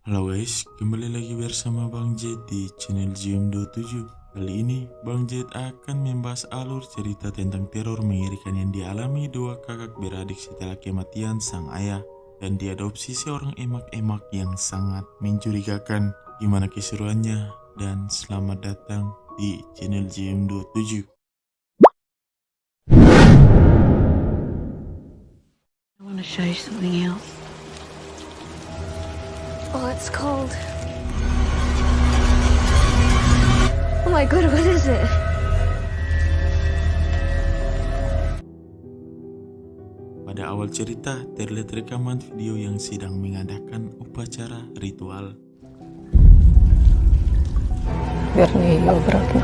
Halo guys, kembali lagi bersama Bang Jet di channel Zium27. Kali ini Bang Jet akan membahas alur cerita tentang teror mengerikan yang dialami dua kakak beradik setelah kematian sang ayah dan diadopsi seorang emak-emak yang sangat mencurigakan. Gimana keseruannya? Dan selamat datang di channel Zium27. I want to show you something else. Oh, it's cold. Oh my god, what is it? Pada awal cerita, terlihat rekaman video yang sedang mengadakan upacara ritual. Верни ее обратно.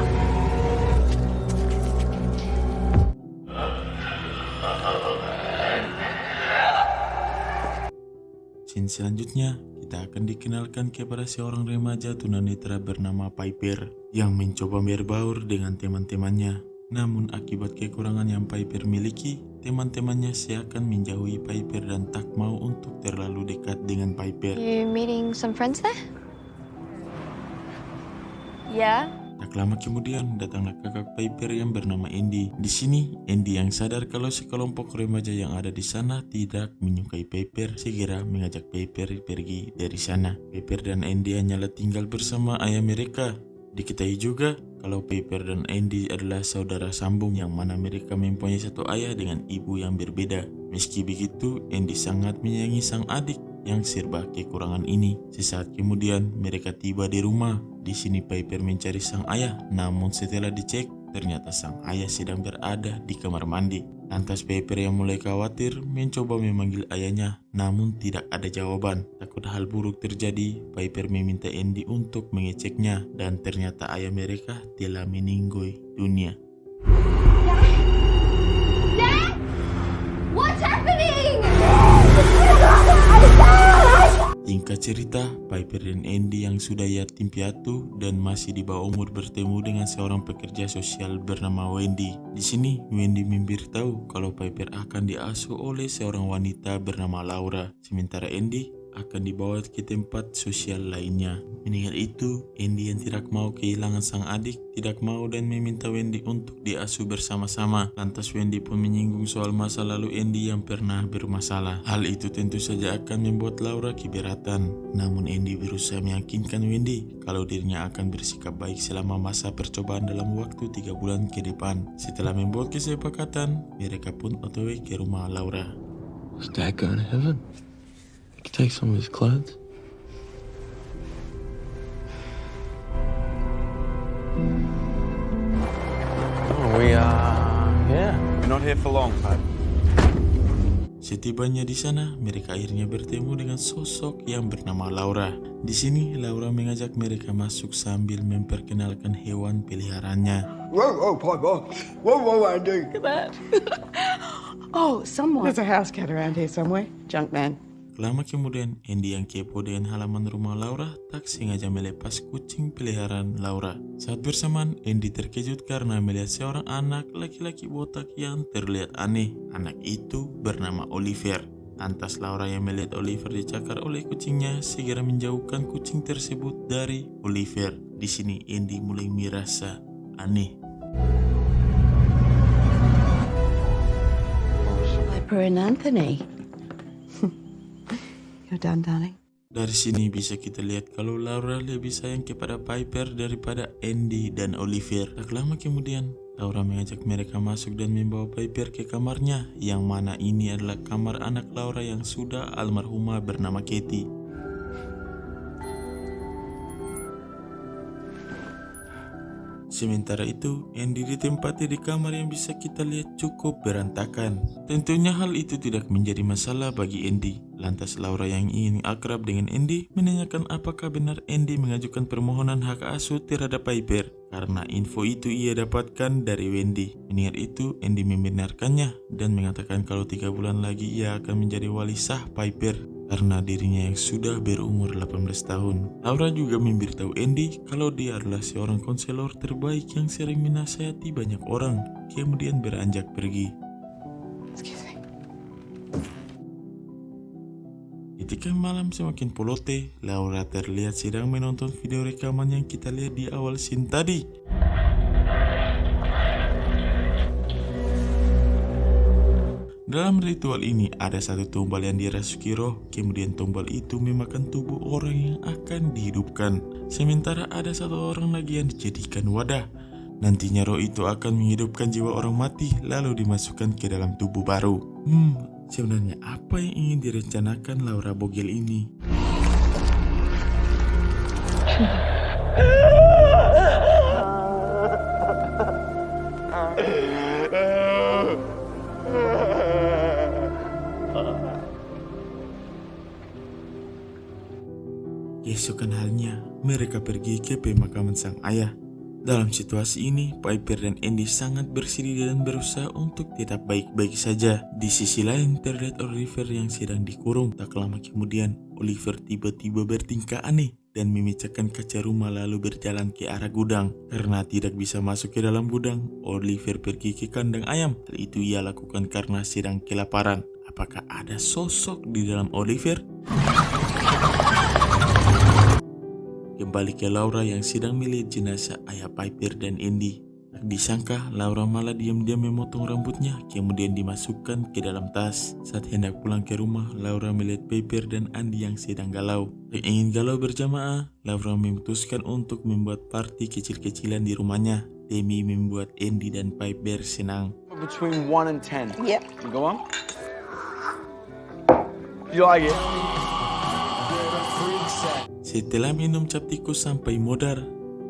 Scene selanjutnya, kita akan dikenalkan kepada seorang remaja tunanetra bernama Piper yang mencoba berbaur dengan teman-temannya. Namun akibat kekurangan yang Piper miliki, teman-temannya seakan menjauhi Piper dan tak mau untuk terlalu dekat dengan Piper. You meeting some friends there? Yeah. Tak lama kemudian datanglah kakak Piper yang bernama Andy. Di sini, Andy yang sadar kalau sekelompok remaja yang ada di sana tidak menyukai Piper, segera mengajak Piper pergi dari sana. Piper dan Andy hanyalah tinggal bersama ayah mereka. Diketahui juga kalau Piper dan Andy adalah saudara sambung yang mana mereka mempunyai satu ayah dengan ibu yang berbeda. Meski begitu, Andy sangat menyayangi sang adik yang serba kekurangan ini. Sesaat kemudian mereka tiba di rumah. Di sini Piper mencari sang ayah, namun setelah dicek ternyata sang ayah sedang berada di kamar mandi. Lantas Piper yang mulai khawatir mencoba memanggil ayahnya, namun tidak ada jawaban. Takut hal buruk terjadi, Piper meminta Andy untuk mengeceknya dan ternyata ayah mereka telah meninggal dunia. Dad? What's happening? Singkat cerita, Piper dan Andy yang sudah yatim piatu dan masih di bawah umur bertemu dengan seorang pekerja sosial bernama Wendy. Di sini, Wendy memberitahu kalau Piper akan diasuh oleh seorang wanita bernama Laura, sementara Andy akan dibawa ke tempat sosial lainnya. Mendengar itu, Andy yang tidak mau kehilangan sang adik tidak mau dan meminta Wendy untuk diasuh bersama-sama. Lantas Wendy pun menyinggung soal masa lalu Andy yang pernah bermasalah. Hal itu tentu saja akan membuat Laura keberatan. Namun Andy berusaha meyakinkan Wendy kalau dirinya akan bersikap baik selama masa percobaan dalam waktu 3 bulan ke depan. Setelah membuat kesepakatan, mereka pun otw ke rumah Laura. Is Dad going to heaven? I could take some of his clothes. We're not here for long, Pat. Setibanya di sana, mereka akhirnya bertemu dengan sosok yang bernama Laura. Di sini, Laura mengajak mereka masuk sambil memperkenalkan hewan peliharaannya. Whoa, Piper. Whoa, Andy. Look at that. Oh, someone. There's a house cat around here somewhere. Junkman. Lama kemudian, Andy yang kepo dengan halaman rumah Laura tak sengaja melepas kucing peliharaan Laura. Saat bersamaan, Andy terkejut karena melihat seorang anak laki-laki botak yang terlihat aneh. Anak itu bernama Oliver. Lantas Laura yang melihat Oliver dicakar oleh kucingnya segera menjauhkan kucing tersebut dari Oliver. Di sini Andy mulai merasa aneh. Piper and Anthony. You're done, darling. Dari sini bisa kita lihat kalau Laura lebih sayang kepada Piper daripada Andy dan Oliver. Tak lama kemudian, Laura mengajak mereka masuk dan membawa Piper ke kamarnya, yang mana ini adalah kamar anak Laura yang sudah almarhumah bernama Katie. Sementara itu, Andy ditempati di kamar yang bisa kita lihat cukup berantakan. Tentunya hal itu tidak menjadi masalah bagi Andy. Lantas Laura yang ingin akrab dengan Andy menanyakan apakah benar Andy mengajukan permohonan hak asuh terhadap Piper. Karena info itu ia dapatkan dari Wendy. Mendengar itu, Andy membenarkannya dan mengatakan kalau 3 bulan lagi ia akan menjadi wali sah Piper karena dirinya yang sudah berumur 18 tahun. Laura juga memberitahu Andy kalau dia adalah seorang konselor terbaik yang sering menasihati banyak orang, kemudian beranjak pergi. Excuse me. Ketika malam semakin pelote, Laura terlihat sedang menonton video rekaman yang kita lihat di awal scene tadi. Dalam ritual ini ada satu tombal yang dirasuki roh, kemudian tombal itu memakan tubuh orang yang akan dihidupkan. Sementara ada satu orang lagi yang dijadikan wadah. Nantinya roh itu akan menghidupkan jiwa orang mati lalu dimasukkan ke dalam tubuh baru. Sebenarnya apa yang ingin direncanakan Laura Bogel ini? Keesokan harinya, mereka pergi ke pemakaman sang ayah. Dalam situasi ini, Piper dan Andy sangat bersedih dan berusaha untuk tetap baik-baik saja. Di sisi lain, terlihat Oliver yang sedang dikurung. Tak lama kemudian, Oliver tiba-tiba bertingkah aneh dan memecahkan kaca rumah lalu berjalan ke arah gudang. Karena tidak bisa masuk ke dalam gudang, Oliver pergi ke kandang ayam. Hal itu ia lakukan karena sedang kelaparan. Apakah ada sosok di dalam Oliver? Kembali ke Laura yang sedang melihat jenazah ayah Piper dan Andy. Tak disangka Laura malah diam-diam memotong rambutnya, kemudian dimasukkan ke dalam tas. Saat hendak pulang ke rumah, Laura melihat Piper dan Andy yang sedang galau. Tak ingin galau berjamaah, Laura memutuskan untuk membuat party kecil-kecilan di rumahnya demi membuat Andy dan Piper senang. Between 1 and 10. Yep. You go on. You like it? Setelah minum cap tikus sampai modar,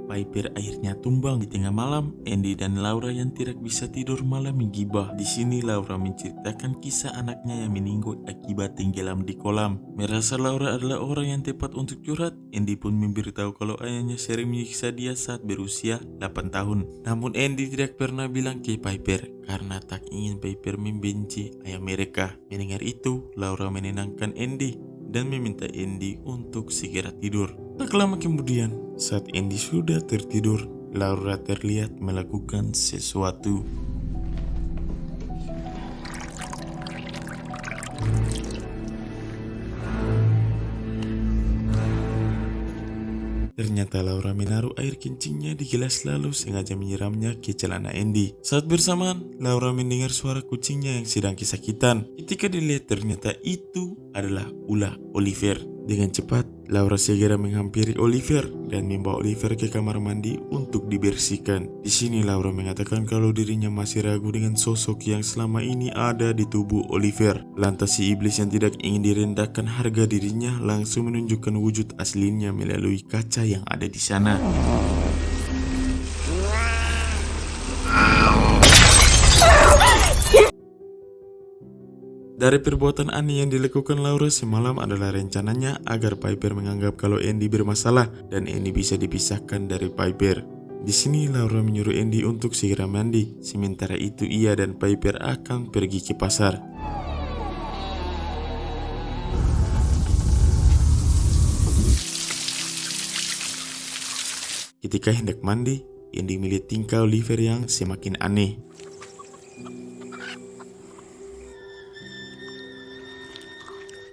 Piper akhirnya tumbang. Di tengah malam, Andy dan Laura yang tidak bisa tidur malah menggibah. Di sini Laura menceritakan kisah anaknya yang meninggal akibat tenggelam di kolam. Merasa Laura adalah orang yang tepat untuk curhat, Andy pun memberitahu kalau ayahnya sering menyiksa dia saat berusia 8 tahun. Namun Andy tidak pernah bilang ke Piper karena tak ingin Piper membenci ayah mereka. Mendengar itu, Laura menenangkan Andy dan meminta Andy untuk segera tidur. Tak lama kemudian, saat Andy sudah tertidur, Laura terlihat melakukan sesuatu. Ternyata Laura menaruh air kencingnya di gelas lalu sengaja menyiramnya ke celana Andy. Saat bersamaan, Laura mendengar suara kucingnya yang sedang kesakitan. Ketika dilihat ternyata itu adalah ulah Oliver. Dengan cepat, Laura segera menghampiri Oliver dan membawa Oliver ke kamar mandi untuk dibersihkan. Di sini Laura mengatakan kalau dirinya masih ragu dengan sosok yang selama ini ada di tubuh Oliver. Lantas si iblis yang tidak ingin direndahkan harga dirinya langsung menunjukkan wujud aslinya melalui kaca yang ada di sana. Dari perbuatan aneh yang dilakukan Laura semalam adalah rencananya agar Piper menganggap kalau Andy bermasalah dan Andy bisa dipisahkan dari Piper. Di sini Laura menyuruh Andy untuk segera mandi, sementara itu ia dan Piper akan pergi ke pasar. Ketika hendak mandi, Andy melihat tingkah Oliver yang semakin aneh.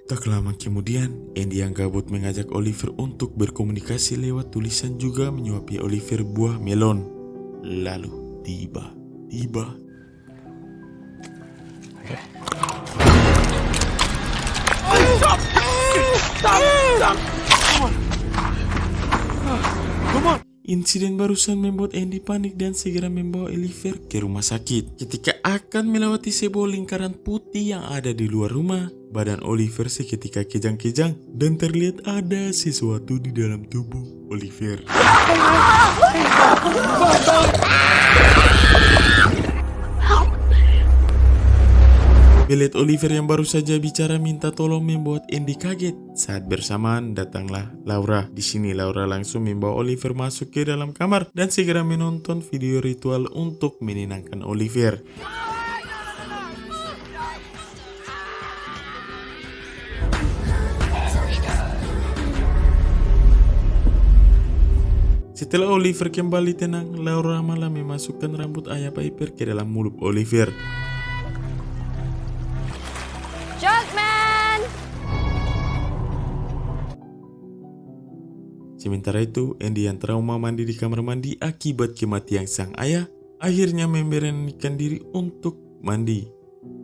Tak lama kemudian, Andy yang gabut mengajak Oliver untuk berkomunikasi lewat tulisan juga menyuapi Oliver buah melon. Lalu tiba-tiba insiden barusan membuat Andy panik dan segera membawa Oliver ke rumah sakit. Ketika akan melewati sebuah lingkaran putih yang ada di luar rumah, badan Oliver seketika kejang-kejang dan terlihat ada sesuatu di dalam tubuh Oliver. Melihat Oliver yang baru saja bicara minta tolong membuat Andy kaget. Saat bersamaan datanglah Laura. Di sini Laura langsung membawa Oliver masuk ke dalam kamar dan segera menonton video ritual untuk menenangkan Oliver. Setelah Oliver kembali tenang, Laura malah memasukkan rambut ayah Piper ke dalam mulut Oliver. Junkman! Sementara itu, Andy yang trauma mandi di kamar mandi akibat kematian sang ayah, akhirnya memberanikan diri untuk mandi.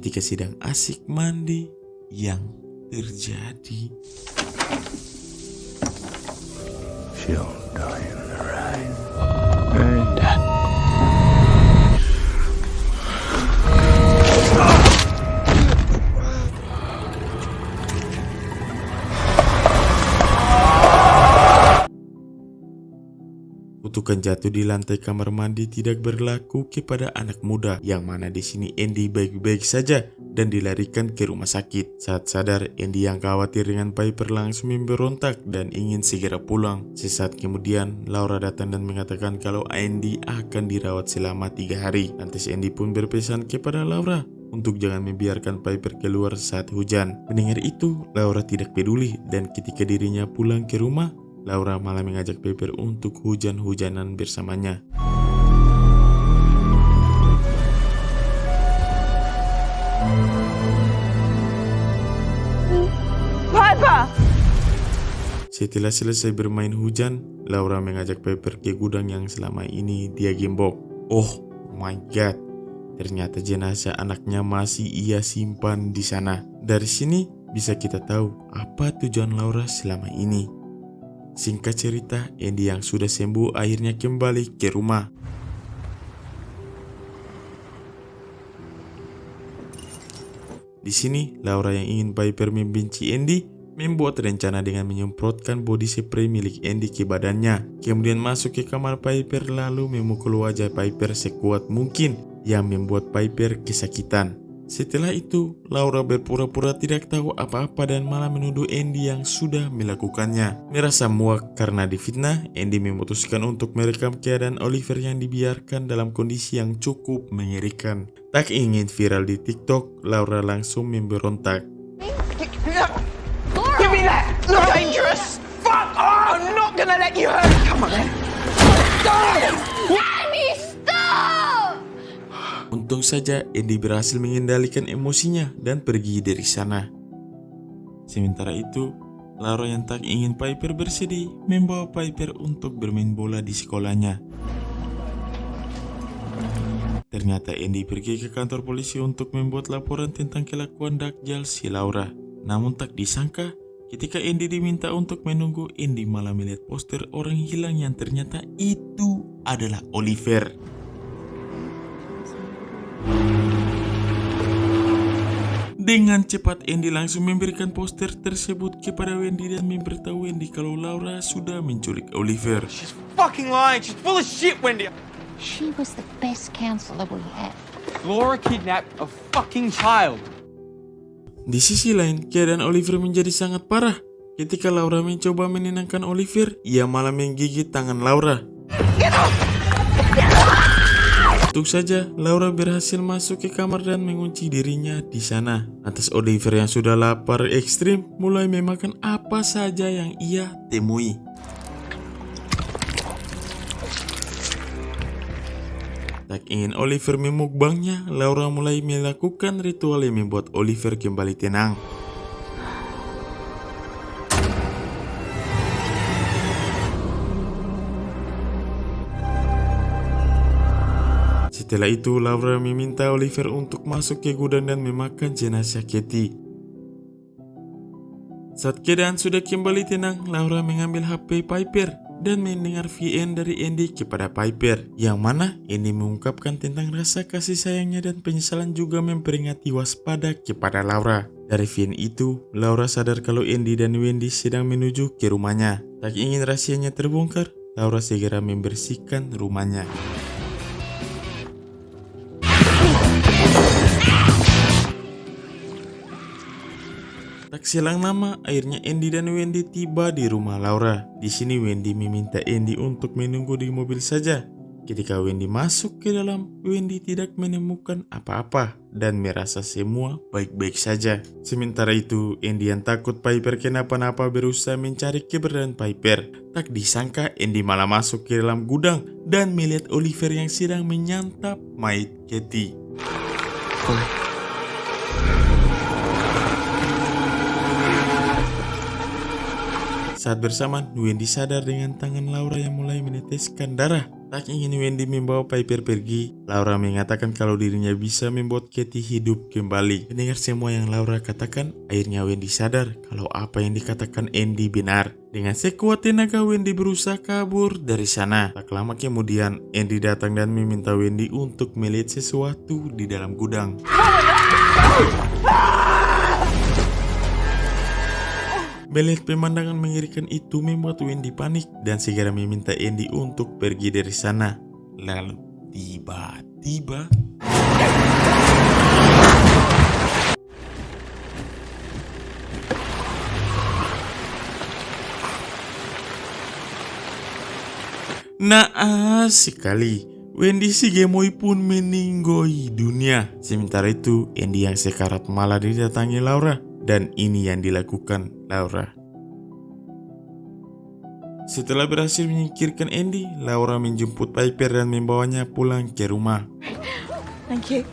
Ketika sedang asik mandi, yang terjadi. She'll die in the rain. Kutukan jatuh di lantai kamar mandi tidak berlaku kepada anak muda, yang mana di sini Andy baik-baik saja dan dilarikan ke rumah sakit. Saat sadar, Andy yang khawatir dengan Piper langsung memberontak dan ingin segera pulang. Sesaat kemudian, Laura datang dan mengatakan kalau Andy akan dirawat selama 3 hari. Lantas Andy pun berpesan kepada Laura untuk jangan membiarkan Piper keluar saat hujan. Mendengar itu, Laura tidak peduli dan ketika dirinya pulang ke rumah, Laura malah mengajak Piper untuk hujan-hujanan bersamanya. Piper! Setelah selesai bermain hujan, Laura mengajak Piper ke gudang yang selama ini dia gembok. Oh my god, ternyata jenazah anaknya masih ia simpan di sana. Dari sini bisa kita tahu apa tujuan Laura selama ini. Singkat cerita, Andy yang sudah sembuh akhirnya kembali ke rumah. Di sini, Laura yang ingin Piper membenci Andy membuat rencana dengan menyemprotkan body spray milik Andy ke badannya. Kemudian masuk ke kamar Piper lalu memukul wajah Piper sekuat mungkin yang membuat Piper kesakitan. Setelah itu, Laura berpura-pura tidak tahu apa-apa dan malah menuduh Andy yang sudah melakukannya. Merasa muak karena difitnah, Andy memutuskan untuk merekam keadaan Oliver yang dibiarkan dalam kondisi yang cukup mengerikan. Tak ingin viral di TikTok, Laura langsung memberontak. Give me that! Look dangerous! Fuck! Oh, I'm not gonna let you hurt! Come on, then. Andy, stop! Untung saja Andy berhasil mengendalikan emosinya dan pergi dari sana. Sementara itu, Laura yang tak ingin Piper bersedih membawa Piper untuk bermain bola di sekolahnya. Ternyata Andy pergi ke kantor polisi untuk membuat laporan tentang kelakuan dakjal si Laura. Namun tak disangka, ketika Andy diminta untuk menunggu, Andy malah melihat poster orang hilang yang ternyata itu adalah Oliver. Dengan cepat Andy langsung memberikan poster tersebut kepada Wendy dan memberitahu Wendy kalau Laura sudah menculik Oliver. She's fucking lying. She's full of shit, Wendy. She was the best counselor we had. Laura kidnapped a fucking child. Di sisi lain, keadaan Oliver menjadi sangat parah. Ketika Laura mencoba menenangkan Oliver, ia malah menggigit tangan Laura. Untung saja, Laura berhasil masuk ke kamar dan mengunci dirinya di sana. Atas Oliver yang sudah lapar ekstrim, mulai memakan apa saja yang ia temui. Tak ingin Oliver memukbangnya, Laura mulai melakukan ritual yang membuat Oliver kembali tenang. Setelah itu, Laura meminta Oliver untuk masuk ke gudang dan memakan jenazah Katie. Saat keadaan sudah kembali tenang, Laura mengambil HP Piper dan mendengar VN dari Andy kepada Piper, yang mana Andy mengungkapkan tentang rasa kasih sayangnya dan penyesalan juga memperingati waspada kepada Laura. Dari VN itu, Laura sadar kalau Andy dan Wendy sedang menuju ke rumahnya. Tak ingin rahasianya terbongkar, Laura segera membersihkan rumahnya. Tak selang lama, akhirnya Andy dan Wendy tiba di rumah Laura. Di sini Wendy meminta Andy untuk menunggu di mobil saja. Ketika Wendy masuk ke dalam, Wendy tidak menemukan apa-apa dan merasa semua baik-baik saja. Sementara itu, Andy yang takut Piper kenapa-napa berusaha mencari keberadaan Piper. Tak disangka Andy malah masuk ke dalam gudang dan melihat Oliver yang sedang menyantap mayat Katie. Saat bersamaan, Wendy sadar dengan tangan Laura yang mulai meneteskan darah. Tak ingin Wendy membawa Piper pergi, Laura mengatakan kalau dirinya bisa membuat Katie hidup kembali. Mendengar semua yang Laura katakan, akhirnya Wendy sadar kalau apa yang dikatakan Andy benar. Dengan sekuat tenaga, Wendy berusaha kabur dari sana. Tak lama kemudian, Andy datang dan meminta Wendy untuk melihat sesuatu di dalam gudang. Melihat pemandangan mengerikan itu membuat Wendy panik dan segera meminta Andy untuk pergi dari sana. Lalu tiba-tiba naas sekali, Wendy si gemoy pun meninggoy dunia. Sementara itu, Andy yang sekarat malah didatangi Laura. Dan ini yang dilakukan Laura. Setelah berhasil menyingkirkan Andy, Laura menjemput Piper dan membawanya pulang ke rumah. Thank you.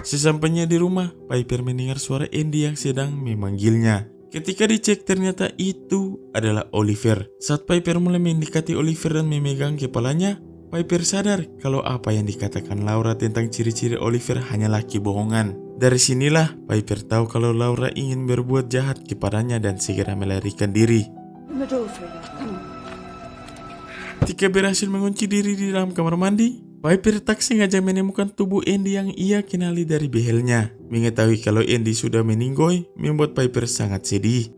Sesampainya di rumah, Piper mendengar suara Andy yang sedang memanggilnya. Ketika dicek ternyata itu adalah Oliver. Saat Piper mulai mendekati Oliver dan memegang kepalanya, Piper sadar kalau apa yang dikatakan Laura tentang ciri-ciri Oliver hanyalah kebohongan. Dari sinilah Piper tahu kalau Laura ingin berbuat jahat kepadanya dan segera melarikan diri. Ketika berhasil mengunci diri di dalam kamar mandi, Piper tak sengaja menemukan tubuh Andy yang ia kenali dari behelnya. Mengetahui kalau Andy sudah meninggoy membuat Piper sangat sedih.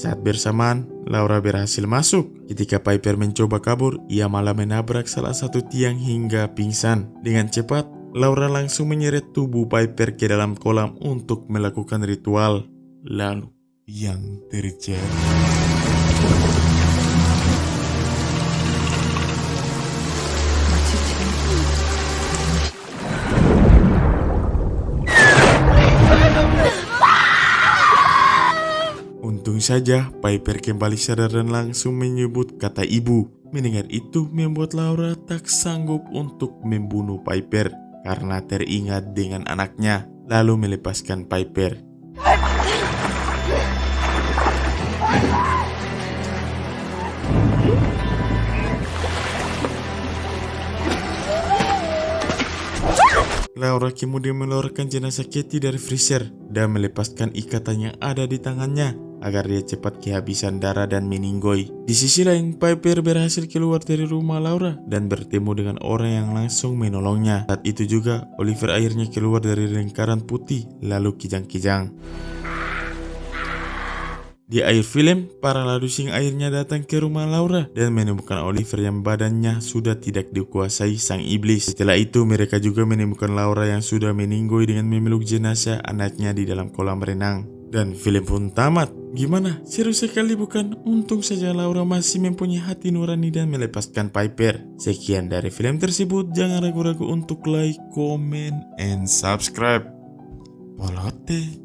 Saat bersamaan, Laura berhasil masuk. Ketika Piper mencoba kabur, ia malah menabrak salah satu tiang hingga pingsan. Dengan cepat, Laura langsung menyeret tubuh Piper ke dalam kolam untuk melakukan ritual. Lalu, yang terjadi... Untung saja Piper kembali sadar dan langsung menyebut kata ibu. Mendengar itu membuat Laura tak sanggup untuk membunuh Piper karena teringat dengan anaknya, lalu melepaskan Piper. Laura kemudian mengeluarkan jenazah Katie dari freezer dan melepaskan ikatan yang ada di tangannya agar dia cepat kehabisan darah dan meninggoy. Di sisi lain, Piper berhasil keluar dari rumah Laura dan bertemu dengan orang yang langsung menolongnya. Saat itu juga, Oliver akhirnya keluar dari lingkaran putih lalu kijang-kijang. Di akhir film, para ladusing akhirnya datang ke rumah Laura dan menemukan Oliver yang badannya sudah tidak dikuasai sang iblis. Setelah itu, mereka juga menemukan Laura yang sudah meninggoy dengan memeluk jenazah anaknya di dalam kolam renang. Dan film pun tamat. Gimana? Seru sekali bukan? Untung saja Laura masih mempunyai hati nurani dan melepaskan Piper. Sekian dari film tersebut. Jangan ragu-ragu untuk like, comment, and subscribe. Polote.